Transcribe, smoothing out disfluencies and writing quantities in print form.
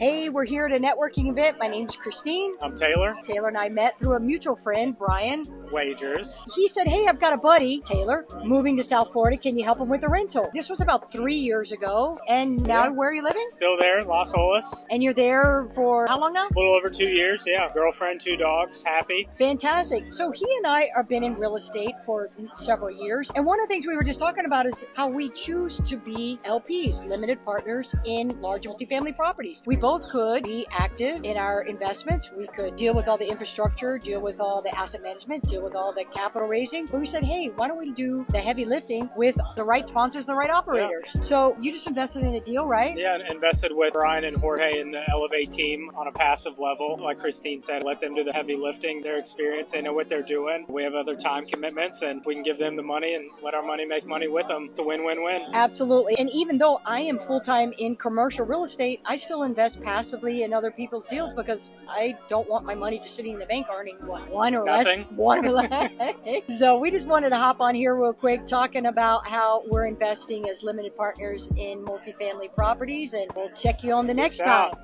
Hey, we're here at a networking event. My name's Christine. I'm Taylor. Taylor and I met through a mutual friend, Brian. Wagers. He said, hey, I've got a buddy, Taylor, moving to South Florida. Can you help him with a rental? This was about 3 years ago. And now where are you living? Still there, Las Olas. And you're there for how long now? A little over 2 years, yeah. Girlfriend, 2 dogs, happy. Fantastic. So he and I have been in real estate for several years. And one of the things we were just talking about is how we choose to be LPs, limited partners in large multifamily properties. We both could be active in our investments. We could deal with all the infrastructure, deal with all the asset management, deal with all the capital raising. But we said, hey, why don't we do the heavy lifting with the right sponsors, the right operators? Yeah. So you just invested in a deal, right? Yeah, and invested with Brian and Jorge and the Elevate team on a passive level. Like Christine said, let them do the heavy lifting, their experience, they know what they're doing. We have other time commitments and we can give them the money and let our money make money with them. It's a win-win-win. Absolutely. And even though I am full-time in commercial real estate, I still invest passively in other people's deals because I don't want my money just sitting in the bank earning one or Nothing. less. One or less. So we just wanted to hop on here real quick talking about how we're investing as limited partners in multifamily properties, and we'll check you on the next time.